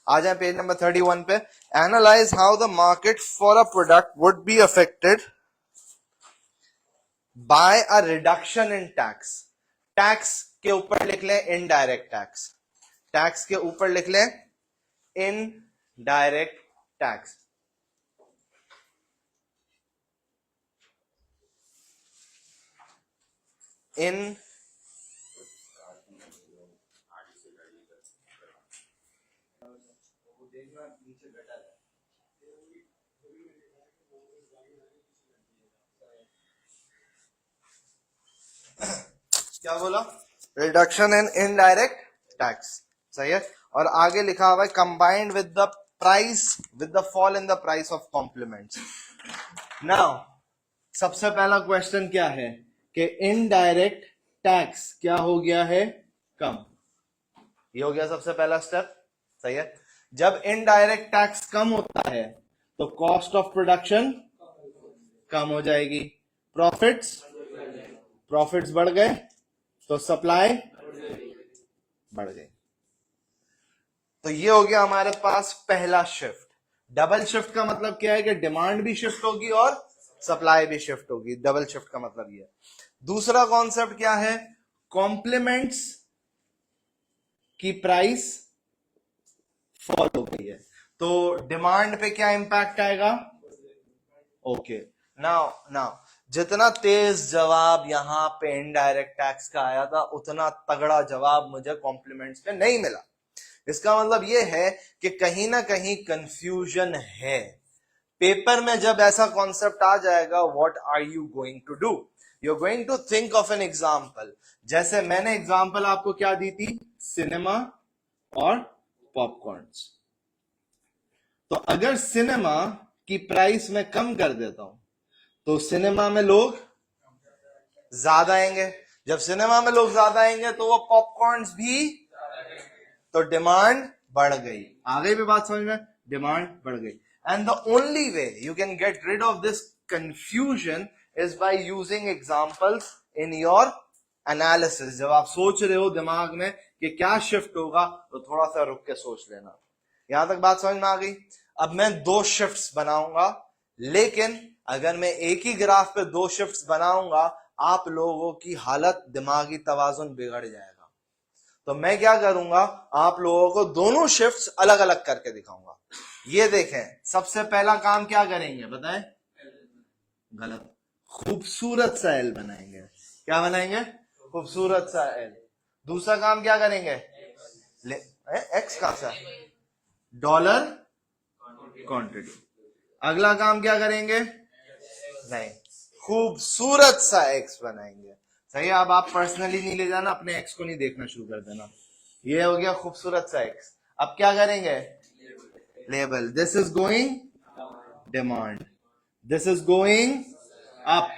आ जाए page number 31 पे। Analyse how the market for a product would be affected by a reduction in tax. Tax के ऊपर लिख लें इनडायरेक्ट टैक्स, टैक्स के ऊपर लिख लें इनडायरेक्ट टैक्स। इन क्या बोला? रिडक्शन इन इनडायरेक्ट टैक्स, सही है। और आगे लिखा हुआ है combined with the price, with the fall in the price of complements. Now सबसे पहला क्वेश्चन क्या है कि इनडायरेक्ट टैक्स क्या हो गया है? कम। ये हो गया सबसे पहला स्टेप, सही है। जब इनडायरेक्ट टैक्स कम होता है तो कॉस्ट ऑफ प्रोडक्शन कम हो जाएगी, प्रॉफिट्स बढ़ गए तो सप्लाई बढ़ गई। तो ये हो गया हमारे पास पहला शिफ्ट। डबल शिफ्ट का मतलब क्या है कि डिमांड भी शिफ्ट होगी और सप्लाई भी शिफ्ट होगी। डबल शिफ्ट का मतलब ये। दूसरा कॉन्सेप्ट क्या है? कॉम्प्लीमेंट्स की प्राइस फॉल हो गई है तो डिमांड पे क्या इंपैक्ट आएगा? ओके, नाउ जितना तेज जवाब यहां पे इनडायरेक्ट टैक्स का आया था उतना तगड़ा जवाब मुझे कॉम्प्लीमेंट्स पे नहीं मिला। इसका मतलब यह है कि कहीं ना कहीं कंफ्यूजन है। पेपर में जब ऐसा कॉन्सेप्ट आ जाएगा, what are you going to do? You are going to think of an example. जैसे मैंने एग्जाम्पल आपको क्या दी थी? सिनेमा और पॉपकॉर्न्स। तो अगर सिनेमा की प्राइस मैं कम कर देता हूं तो सिनेमा में लोग ज्यादा आएंगे। जब सिनेमा में लोग ज्यादा आएंगे तो वो पॉपकॉर्न्स भी, तो डिमांड बढ़ गई। आ गई भी बात समझ में? डिमांड बढ़ गई। And the only way you can get rid of this confusion is by using examples in your analysis. जब आप सोच रहे हो दिमाग में कि क्या शिफ्ट होगा तो थोड़ा सा रुक के सोच लेना। यहां तक बात समझ में आ गई? अब मैं दो शिफ्ट्स बनाऊंगा, लेकिन अगर मैं एक ही ग्राफ पे दो शिफ्ट्स बनाऊंगा आप लोगों की हालत, दिमागी तवाजुन बिगड़ जाएगा। तो मैं क्या करूंगा, आप लोगों को दोनों शिफ्ट्स अलग अलग करके दिखाऊंगा। ये देखें, सबसे पहला काम क्या करेंगे बताएं? गलत, खूबसूरत सा एल बनाएंगे। क्या बनाएंगे? खूबसूरत सा एल। दूसरा काम क्या करेंगे? एक्स कहां सा? Dollar quantity. अगला काम क्या करेंगे? नहीं, खूबसूरत सा एक्स बनाएंगे। सही है। अब आप पर्सनली नहीं ले जाना, अपने एक्स को नहीं देखना शुरू कर देना। ये हो गया खूबसूरत सा एक्स। अब क्या करेंगे? Label. This is going demand, this is going up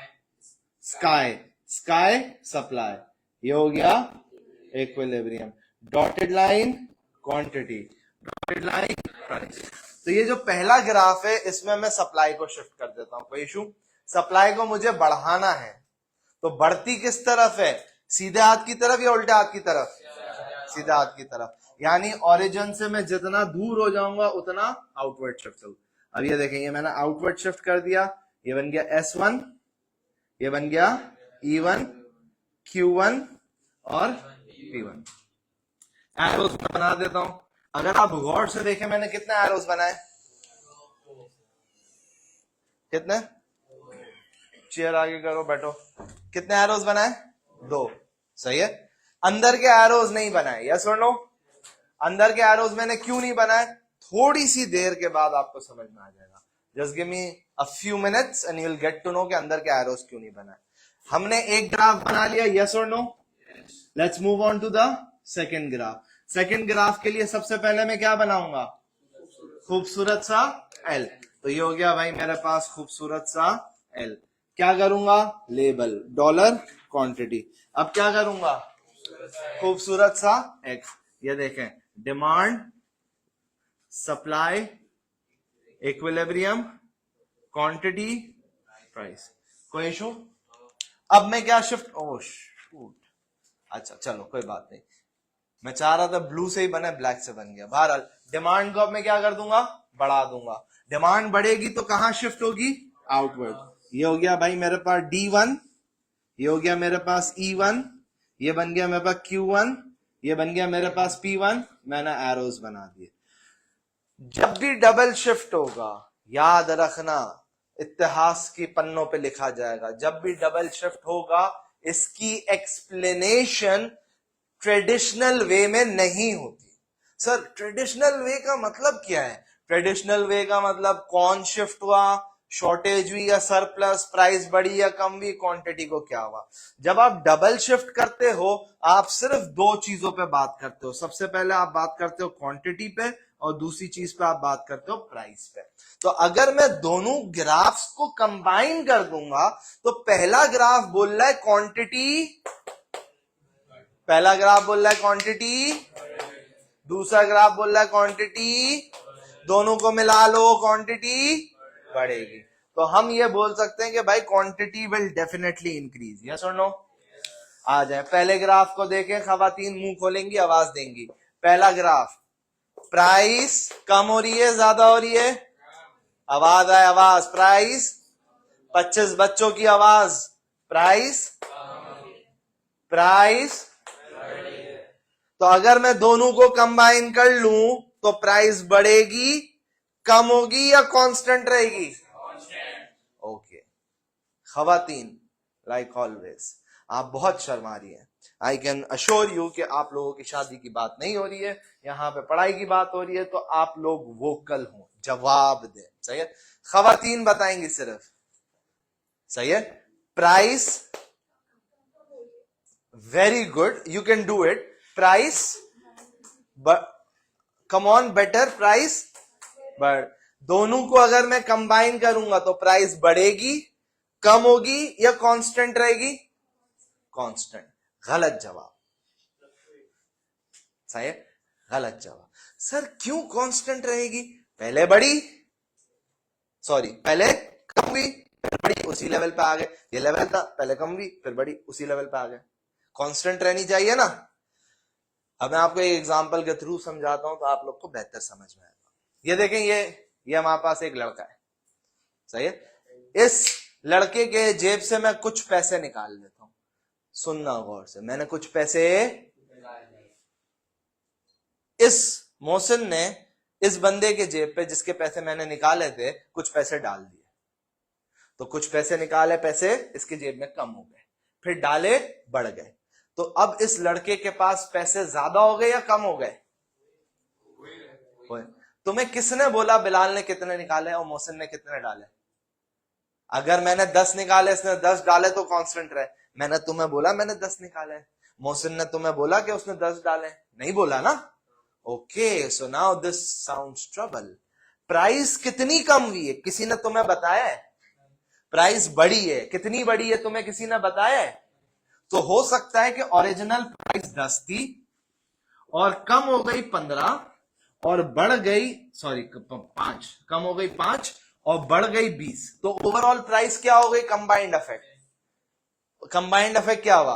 sky, sky supply. ये हो गया equilibrium. Dotted line quantity, dotted line price. तो ये जो पहला ग्राफ है इसमें मैं सप्लाई को शिफ्ट कर देता हूं, कोई इशू? सप्लाई को मुझे बढ़ाना है तो बढ़ती किस तरफ है? सीधे हाथ की तरफ या उल्टे हाथ की तरफ? सीधे हाथ की तरफ। यानी ओरिजिन से मैं जितना दूर हो जाऊंगा उतना आउटवर्ड शिफ्ट होगा। अब ये देखें, ये मैंने आउटवर्ड शिफ्ट कर दिया। ये बन गया S1, ये बन गया E1, Q1 और P1। एरोज बना देता हूं। अगर आप गौर से देखें मैंने कितने एरोज बनाए? कितने? चेयर आगे करो, बैठो। कितने एरोज बनाए? दो। सही है। अंदर के एरोज नहीं बनाए, यस और नो? अंदर के एरोज मैंने क्यों नहीं बनाए? थोड़ी सी देर के बाद आपको समझ में आ जाएगा। Just give me a few minutes and you will get to know कि अंदर के एरोज क्यों नहीं बनाए। हमने एक ग्राफ बना लिया, यस और no? Let's move on to the second graph. Second graph के लिए सबसे पहले मैं क्या बनाऊंगा? खूबसूरत सा एल। तो ये हो गया भाई मेरे पास खूबसूरत सा एल। क्या करूंगा? Label, dollar quantity. अब क्या करूंगा? खूबसूरत सा एक्स। ये देखें, demand, supply, equilibrium, quantity, price. कोई इशू? अब मैं क्या शिफ्ट, ओह शूट, अच्छा चलो कोई बात नहीं। मैं चाह रहा था ब्लू से ही बने, ब्लैक से बन गया। बहरहाल डिमांड को अब मैं क्या कर दूंगा, बढ़ा दूंगा। डिमांड बढ़ेगी तो कहां शिफ्ट होगी, आउटवर्ड। ये हो गया भाई मेरे पास D1, ये हो गया मेरे पास E1, ये बन गया मेरे पास Q1, ये बन गया मेरे पास P1। मैंने एरोज बना दिए। जब भी डबल शिफ्ट होगा, याद रखना, इतिहास की पन्नों पे लिखा जाएगा, जब भी डबल शिफ्ट होगा इसकी एक्सप्लेनेशन ट्रेडिशनल वे में नहीं होती। सर ट्रेडिशनल वे का मतलब क्या है? ट्रेडिशनल वे का मतलब कौन शिफ्ट हुआ, शॉर्टेज हुई या सरप्लस, प्राइस बढ़ी या कम हुई, क्वांटिटी को क्या हुआ। जब आप डबल शिफ्ट करते हो आप सिर्फ दो चीजों पे बात करते हो। सबसे पहले आप बात करते हो क्वांटिटी पे और दूसरी चीज पे आप बात करते हो प्राइस पे। तो अगर मैं दोनों ग्राफ्स को कंबाइन कर दूंगा तो पहला ग्राफ बोल रहा है क्वांटिटी, पहला ग्राफ बोल रहा है क्वांटिटी, दूसरा ग्राफ बोल रहा है क्वांटिटी, दोनों को मिला लो क्वांटिटी बढ़ेगी। तो हम ये बोल सकते हैं कि भाई quantity will definitely increase. Yes और नो? आ जाए पहले ग्राफ को देखें, खवातीन मुंह खोलेंगी आवाज देंगी। पहला ग्राफ, प्राइस कम हो रही है ज्यादा हो रही है, आवाज आए आवाज, प्राइस 25 बच्चों की आवाज, प्राइस प्राइस। तो अगर मैं दोनों को कंबाइन कर लूं तो प्राइस बढ़ेगी, कम होगी या कांस्टेंट रहेगी? ओके खवातीन, लाइक ऑलवेज आप बहुत शर्मा रही हैं। आई कैन अश्योर यू कि आप लोगों की शादी की बात नहीं हो रही है, यहाँ पे पढ़ाई की बात हो रही है। तो आप लोग वोकल हो, जवाब दें। सही है? खवातीन बताएंगी सिर्फ। सही है? Price, very good, you can do it. Price, come on, better, price बढ़। दोनों को अगर मैं कंबाइन करूंगा तो प्राइस बढ़ेगी, कम होगी या कांस्टेंट रहेगी? कांस्टेंट। गलत जवाब। सही है? गलत जवाब। सर क्यों कांस्टेंट रहेगी? पहले बढ़ी, सॉरी पहले कम हुई फिर बढ़ी, उसी लेवल पे आ गए। ये लेवल था, पहले कम हुई फिर बढ़ी, उसी लेवल पे आ गए। कांस्टेंट रहनी चाहिए ना। अब मैं आपको एक एग्जांपल के थ्रू समझाता हूं तो आप लोग को बेहतर समझ में आएगा। ये देखें, ये हमारे पास एक लड़का है। सही है? इस लड़के के जेब से मैं कुछ पैसे निकाल लेता हूं। सुनना गौर से, मैंने कुछ पैसे, इस मोहसिन ने इस बंदे के जेब पे जिसके पैसे मैंने निकाले थे कुछ पैसे डाल दिए। तो कुछ पैसे निकाले, पैसे इसके जेब में कम हो गए, फिर डाले बढ़ गए। तो अब इस लड़के के पास पैसे ज्यादा हो गए या कम हो गए? तुम्हें किसने बोला बिलाल ने कितने निकाले और मोहसिन ने कितने डाले? अगर मैंने 10 निकाले, इसने 10 डाले तो कांस्टेंट रहे। मैंने तुम्हें बोला मैंने 10 निकाले, मोहसिन ने तुम्हें बोला कि उसने 10 डाले, नहीं बोला ना? Okay, so now this sounds trouble. Price कितनी कम हुई है किसी ने तुम्हें बताया है? प्राइस बढ़ी है, कितनी बढ़ी है तुम्हें किसी ने बताया है? तो हो सकता है कि ओरिजिनल प्राइस 10 थी और कम हो गई 15 और बढ़ गई, सॉरी 5, कम हो गई 5 और बढ़ गई 20। तो ओवरऑल प्राइस क्या हो गई? Combined effect. कंबाइंड इफेक्ट क्या हुआ?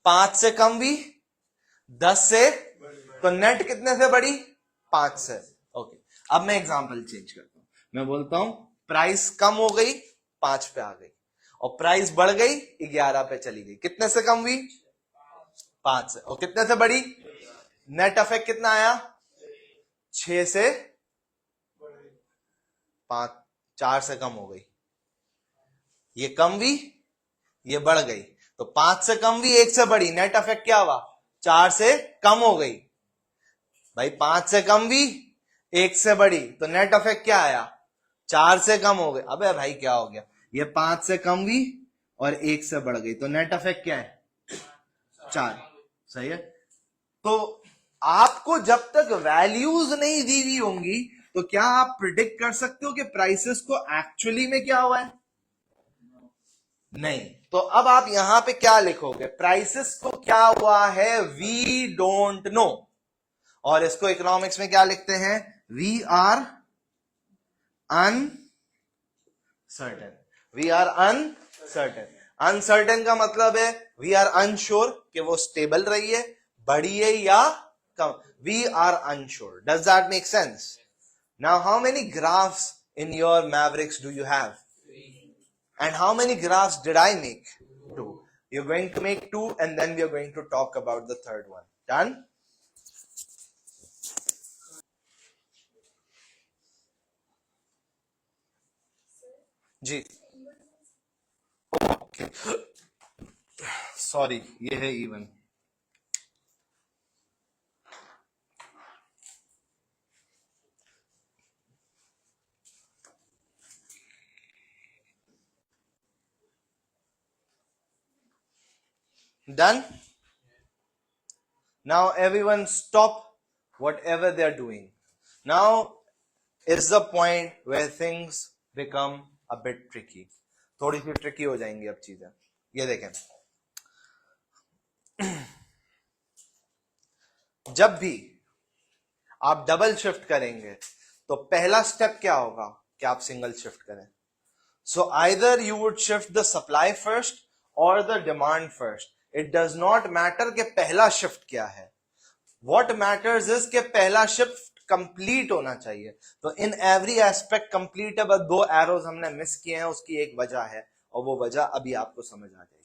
5 से कम हुई, 10 से, तो नेट कितने से बढ़ी? 5 से। ओके, अब मैं एग्जांपल चेंज करता हूं। मैं बोलता हूं प्राइस कम हो गई, 5 पे आ गई, और प्राइस बढ़ गई 11 पे चली गई। कितने से कम हुई? 5 से। और कितने से बढ़ी? नेट इफेक्ट कितना आया? 6 से 5, 4 से कम हो गई। ये कम हुई, ये बढ़ गई। तो 5 से कम हुई, 1 से बढ़ी, नेट इफेक्ट क्या हुआ? 4 से कम हो गई। भाई 5 से कम हुई, 1 से बढ़ी, तो नेट इफेक्ट क्या आया? 4 से कम हो गई। अबे भाई क्या हो गया? ये 5 से कम हुई और 1 से बढ़ गई, तो नेट इफेक्ट क्या है? 4। सही है? तो आपको जब तक वैल्यूज नहीं दी हुई होंगी तो क्या आप प्रिडिक्ट कर सकते हो कि प्राइसेस को एक्चुअली में क्या हुआ है? नहीं। तो अब आप यहां पे क्या लिखोगे? प्राइसेस को क्या हुआ है? We don't know. और इसको इकोनॉमिक्स में क्या लिखते हैं? We are uncertain. We are uncertain. Uncertain का मतलब है वी आर अनश्योर कि वो स्टेबल रही है, बढ़ी है या we are unsure. Does that make sense? Now, how many graphs in your Mavericks do you have? And how many graphs did I make? 2. You're going to make 2 and then we are going to talk about the third one. Done? Ji okay. Sorry, ये है even. Done? Now everyone stop whatever they're doing. Now is the point where things become a bit tricky. थोड़ी सी tricky हो जाएंगी अब चीजें. ये देखें, जब भी आप डबल शिफ्ट करेंगे तो पहला स्टेप क्या होगा कि आप सिंगल शिफ्ट करें. So either you would shift the supply first और the demand first. It does not matter कि पहला शिफ्ट क्या है. व्हाट मैटर्स इज कि पहला शिफ्ट कंप्लीट होना चाहिए. तो इन एवरी एस्पेक्ट कंप्लीट है. बस 2 एरोज हमने मिस किए हैं, उसकी एक वजह है और वो वजह अभी आपको समझ आ जाएगी.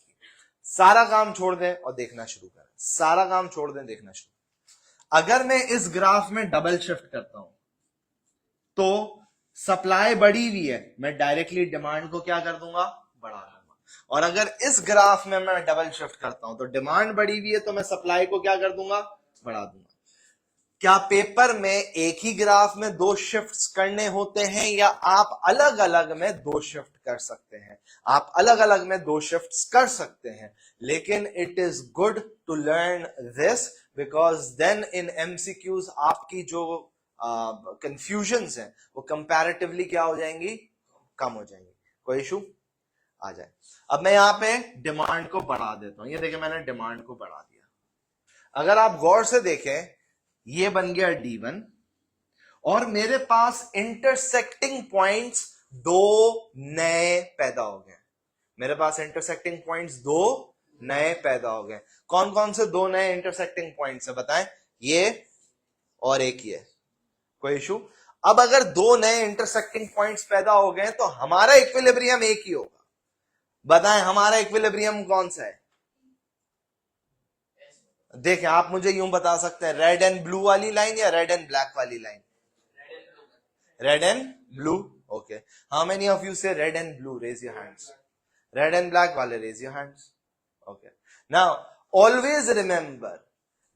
सारा काम छोड़ दें और देखना शुरू करें. सारा काम छोड़ दें, देखना शुरू. अगर मैं इस ग्राफ में डबल शिफ्ट करता हूं तो सप्लाई बढ़ी हुई है, मैं डायरेक्टली डिमांड को क्या कर दूंगा, बढ़ा दूंगा. और अगर इस ग्राफ में मैं डबल शिफ्ट करता हूं तो डिमांड बढ़ी हुई है तो मैं सप्लाई को क्या कर दूंगा, बढ़ा दूंगा. क्या पेपर में एक ही ग्राफ में 2 शिफ्ट्स करने होते हैं या आप अलग अलग में 2 शिफ्ट कर सकते हैं? आप अलग अलग में 2 शिफ्ट्स कर सकते हैं. लेकिन it is good to learn this because then in MCQs आपकी जो कंफ्यूजन्स हैं वो कंपैरेटिवली क्या हो जाएंगी, कम हो जाएंगी. कोई इशू आ जाए. अब मैं यहां पे डिमांड को बढ़ा देता हूं. ये देखिए मैंने डिमांड को बढ़ा दिया. अगर आप गौर से देखें, ये बन गया D1 और मेरे पास इंटरसेक्टिंग पॉइंट्स 2 नए पैदा हो गए. मेरे पास इंटरसेक्टिंग पॉइंट्स 2 नए पैदा हो गए. कौन कौन से 2 नए इंटरसेक्टिंग पॉइंट्स है बताएं? ये और एक ये. कोई इशू? अब अगर 2 नए इंटरसेक्टिंग पॉइंट्स पैदा हो गए तो हमारा इक्विलिब्रियम एक ही होगा. बताएं हमारा इक्विलिब्रियम कौन सा है? देखें, आप मुझे यूं बता सकते हैं, रेड एंड ब्लू वाली लाइन या रेड एंड ब्लैक वाली line? Red and blue. Okay, how many of you say red and blue? Raise your hands. Red and black वाले raise your hands. Okay, now always remember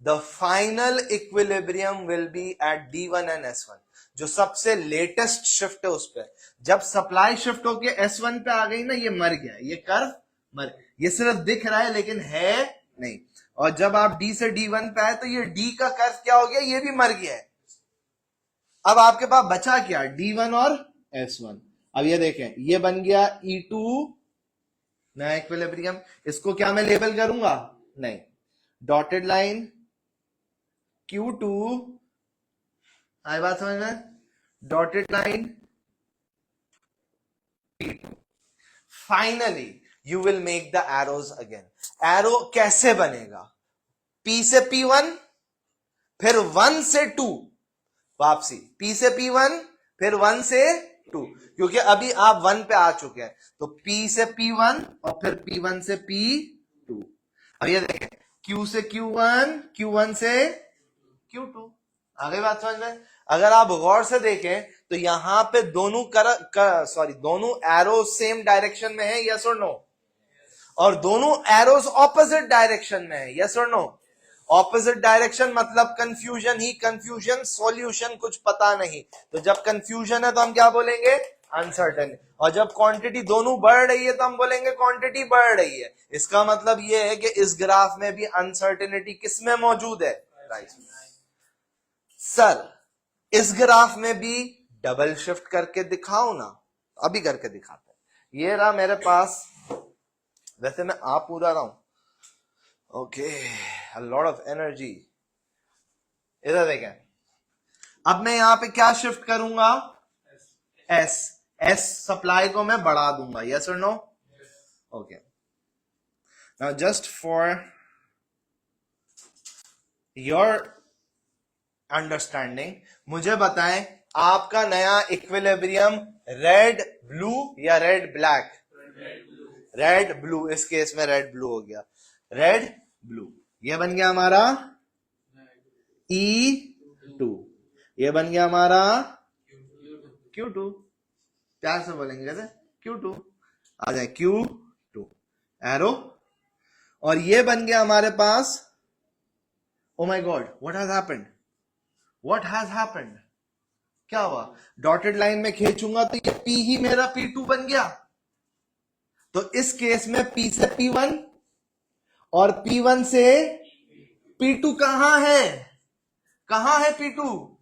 the final equilibrium will be at D1 and S1. जो सबसे latest shift है उस पर. जब supply shift होके S1 पे आ गई ना, ये मर गया. ये कर्व मर, ये सिर्फ दिख रहा है लेकिन है नहीं. और जब आप D से D1 पे आए तो ये D का कर्व क्या हो गया, ये भी मर गया है. अब आपके पास बचा क्या, D1 और S1. अब ये देखें, ये बन गया E2 नया इक्विलिब्रियम. इसको क्या मैं लेबल करूंगा? नहीं. डॉटेड लाइन Q2, आई बात समझ में? Dotted line P2. Finally you will make the arrows again. Arrow कैसे बनेगा? P से P1 फिर 1 से 2 वापसी. P से P1 फिर 1 से 2, क्योंकि अभी आप 1 पे आ चुके हैं. तो P से P1 और फिर P1 से P2. अब ये देखें, Q से Q1, Q1 से Q2. आगे बात समझ में? अगर आप गौर से देखें तो यहां पे दोनों दोनों एरो सेम डायरेक्शन में है, यस और नो? और दोनों एरोस ऑपोजिट डायरेक्शन में है, यस और नो? ऑपोजिट डायरेक्शन मतलब कंफ्यूजन ही कंफ्यूजन, सॉल्यूशन कुछ पता नहीं. तो जब कंफ्यूजन है तो हम क्या बोलेंगे, अनसर्टेन. और जब क्वांटिटी दोनों बढ़ रही है तो हम बोलेंगे क्वांटिटी बढ़ रही है. इसका मतलब यह है कि इस ग्राफ में भी अनसर्टेनिटी किसमें मौजूद है, राइट. सर इस ग्राफ में भी डबल शिफ्ट करके दिखाओ ना. अभी करके दिखाते हैं. ये रहा मेरे पास, वैसे मैं आप पूरा रहा हूं. Okay, a lot of energy. इधर देखें, अब मैं यहां पे क्या शिफ्ट करूंगा, एस सप्लाई को मैं बढ़ा दूंगा, यस और no? Okay, now just for your understanding. मुझे बताएं आपका नया इक्विलिब्रियम रेड ब्लू या रेड ब्लैक? रेड ब्लू, इस केस में रेड ब्लू हो गया, रेड ब्लू। ये बन गया हमारा E2, ये बन गया हमारा Q2, प्यार से बोलेंगे कैसे? Q2 आ जाए, Q2 एरो। और ये बन गया हमारे पास, oh my god what has happened, what has happened, क्या हुआ? डॉटेड लाइन में खींचूंगा तो ये P ही मेरा P2 बन गया। तो इस केस में P से P1 और P1 से P2 कहां है? कहां है P2?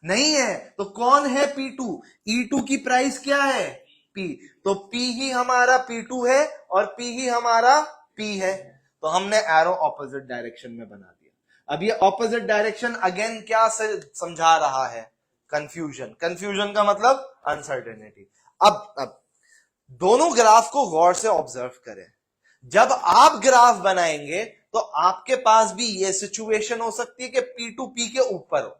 नहीं है। तो कौन है P2? E2 की प्राइस क्या है? P। तो P ही हमारा P2 है और P ही हमारा P है। तो हमने एरो ऑपोजिट डायरेक्शन में बना दिया। अब ये ऑपोजिट डायरेक्शन अगेन क्या समझा रहा है? कंफ्यूजन। कंफ्यूजन का मतलब अनसर्टेनिटी। अब दोनों ग्राफ को गौर से ऑब्जर्व करें। जब आप ग्राफ बनाएंगे तो आपके पास भी ये सिचुएशन हो सकती है कि P2 P के ऊपर हो,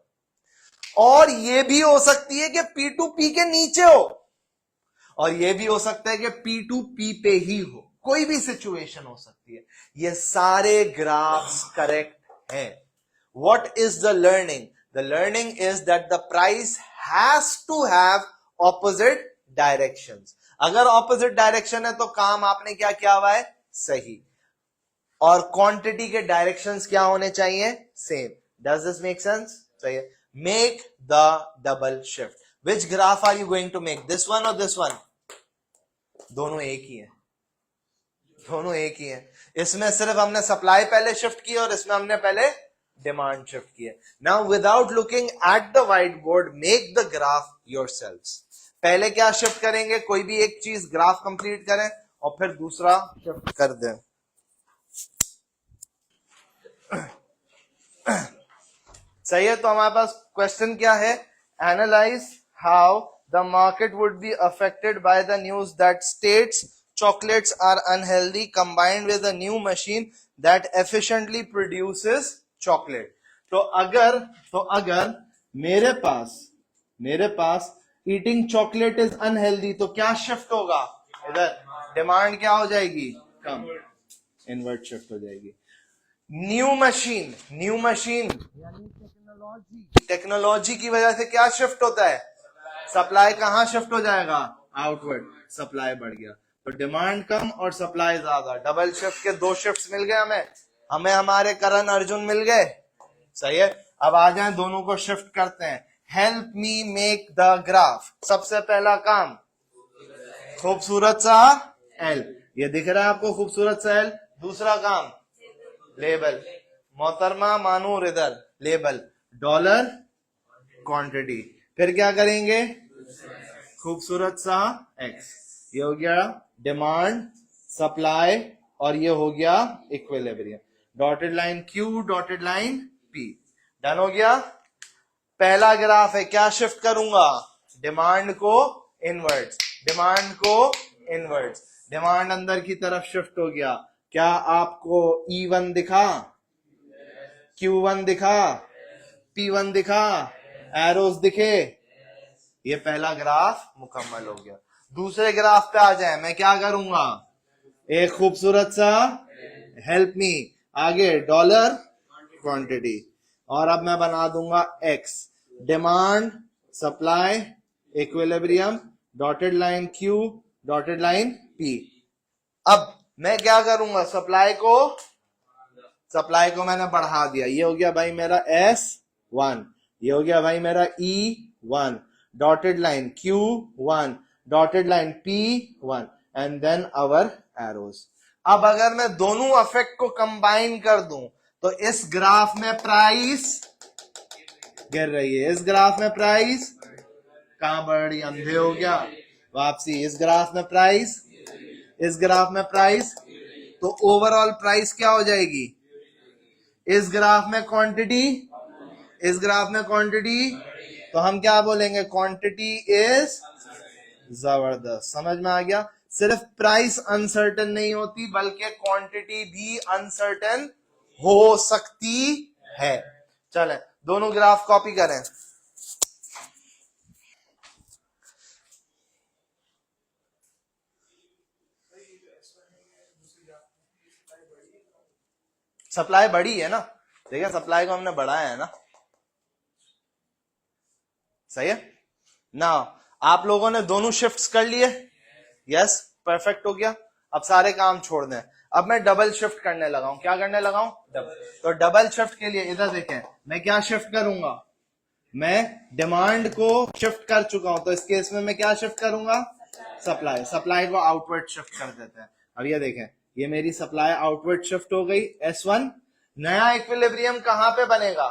और ये भी हो सकती है कि P2 P के नीचे हो, और ये भी हो सकता है कि P2 P पे ही हो। कोई भी सिचुएशन हो सकती है। ये सारे ग्राफ्स करेक्ट हैं। What is the learning? The learning is that the price has to have opposite directions. अगर ऑपोजिट डायरेक्शन है तो काम आपने क्या किया हुआ है? सही। और क्वांटिटी के डायरेक्शंस क्या होने चाहिए? Same. Does this make sense? सही। Make the double shift. Which graph are you going to make, this one और दिस वन? दोनों एक ही है, दोनों एक ही है। इसमें सिर्फ हमने सप्लाई पहले शिफ्ट की और इसमें हमने पहले डिमांड शिफ्ट की है। Now without looking at the white board, make the graph yourselves. पहले क्या शिफ्ट करेंगे? कोई भी एक चीज ग्राफ कंप्लीट करें और फिर दूसरा शिफ्ट कर दें। सही है। तो हमारे पास क्वेश्चन क्या है? Analyse how the market would be affected by the news that states chocolates are unhealthy combined with a new machine that efficiently produces chocolate। तो अगर मेरे पास eating chocolate is unhealthy, तो क्या शिफ्ट होगा? इधर डिमांड क्या हो जाएगी? कम, इनवर्ट शिफ्ट हो जाएगी। न्यू मशीन यानी टेक्नोलॉजी की वजह से क्या शिफ्ट होता है? सप्लाई कहां शिफ्ट हो जाएगा? आउटवर्ड। सप्लाई बढ़ गया तो डिमांड कम और सप्लाई ज्यादा। डबल शिफ्ट के दो शिफ्ट्स मिल गए हमें हमारे करण अर्जुन मिल गए। सही है। अब आ जाएं, दोनों को शिफ्ट करते हैं। Help me make the graph. सबसे पहला काम, खूबसूरत सा एल, ये दिख रहा है आपको खूबसूरत सा एल। दूसरा काम लेबल, मोहतरमा मानूर इधर लेबल, डॉलर क्वांटिटी। फिर क्या करेंगे? खूबसूरत सा एक्स। ये हो गया डिमांड, सप्लाई, और ये हो गया equilibrium. Dotted line Q, dotted line P। Done हो गया। पहला ग्राफ है, क्या शिफ्ट करूंगा? डिमांड को इनवर्ट्स, डिमांड को इनवर्ट्स। डिमांड अंदर की तरफ शिफ्ट हो गया। क्या आपको E1 दिखा? Q1 दिखा? P1 दिखा? एरोस दिखे? ये पहला ग्राफ मुकम्मल हो गया। दूसरे ग्राफ पे आ जाए। मैं क्या करूंगा? एक खूबसूरत सा हेल्प मी, आगे डॉलर क्वांटिटी, और अब मैं बना दूंगा x. Demand, supply, equilibrium, dotted line Q, dotted line P। अब मैं क्या करूंगा? सप्लाई को मैंने बढ़ा दिया। ये हो गया भाई मेरा S1, ये हो गया भाई मेरा E1, dotted line Q1, dotted line P1, and then our arrows. अब अगर मैं दोनों इफेक्ट को कंबाइन कर दूं तो इस ग्राफ में प्राइस गिर रही है, इस ग्राफ में प्राइस कहां बढ़ रही? अंधे हो गया। वापसी। इस ग्राफ में प्राइस, इस ग्राफ में प्राइस, तो ओवरऑल प्राइस क्या हो जाएगी? इस ग्राफ में क्वांटिटी, इस ग्राफ में क्वांटिटी, तो हम क्या बोलेंगे? क्वांटिटी इज जबरदस्त। समझ में आ गया? सिर्फ प्राइस अनसर्टेन नहीं होती बल्कि क्वांटिटी भी अनसर्टेन हो सकती है। चलें दोनों ग्राफ कॉपी करें। सप्लाई बड़ी है ना, देखिए सप्लाई को हमने बढ़ाया है ना, सही है ना। आप लोगों ने दोनों शिफ्ट्स कर लिए, यस परफेक्ट हो गया। अब सारे काम छोड़ दें, अब मैं डबल शिफ्ट करने लगा हूं। क्या करने लगा हूं? तो डबल शिफ्ट के लिए इधर देखें, मैं क्या शिफ्ट करूंगा, मैं डिमांड को शिफ्ट कर चुका हूं, तो इस केस में मैं क्या शिफ्ट करूंगा? सप्लाई। सप्लाई को आउटवर्ड शिफ्ट कर देते हैं। अब ये देखें, ये मेरी सप्लाई आउटवर्ड शिफ्ट हो गई S1। नया इक्विलिब्रियम कहां पे बनेगा?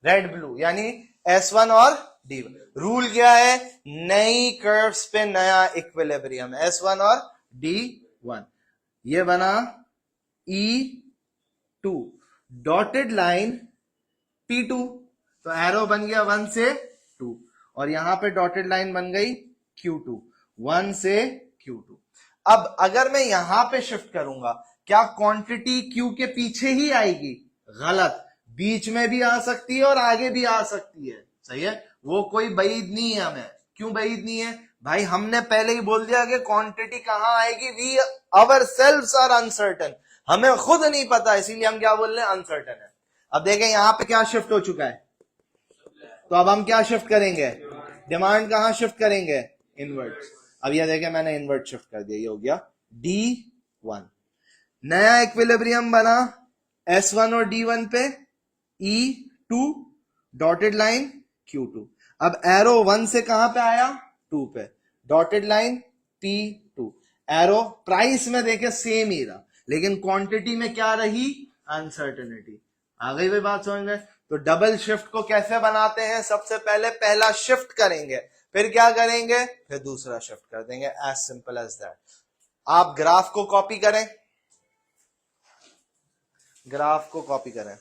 रेड ब्लू, यानी S1 और D1। रूल क्या है? नई कर्व्स पे नया इक्विलिब्रियम, S1 और D1। ये बना E2, डॉटेड लाइन P2, तो एरो बन गया 1 से 2, और यहां पे डॉटेड लाइन बन गई Q2, 1 से Q2। अब अगर मैं यहां पे शिफ्ट करूंगा, क्या क्वांटिटी Q के पीछे ही आएगी? गलत, बीच में भी आ सकती है और आगे भी आ सकती है, सही है। वो कोई बईद नहीं है हमें। क्यों बईद नहीं है भाई? हमने पहले ही बोल दिया कि क्वांटिटी कहां आएगी, we ourselves are uncertain, हमें खुद नहीं पता, इसीलिए हम क्या बोल रहे हैं? अनसर्टन है। अब देखें यहां पे क्या शिफ्ट हो चुका है, तो अब हम क्या शिफ्ट करेंगे? डिमांड कहां शिफ्ट करेंगे? इनवर्ट। अब ये देखें मैंने इनवर्ट शिफ्ट कर दिया, ये हो गया D1। नया इक्विलिब्रियम बना S1 और D1 पे, E2, डॉटेड लाइन Q2। अब एरो 1 से कहां पे आया? 2 पे, dotted line P2। Arrow price में देखे सेम ही रहा, लेकिन क्वांटिटी में क्या रही? अनसर्टेनिटी। आ गई भाई बात समझ में? तो डबल शिफ्ट को कैसे बनाते हैं? सबसे पहले पहला शिफ्ट करेंगे, फिर क्या करेंगे? फिर दूसरा शिफ्ट कर देंगे, एज सिंपल एज दैट। आप ग्राफ को कॉपी करें, ग्राफ को कॉपी करें।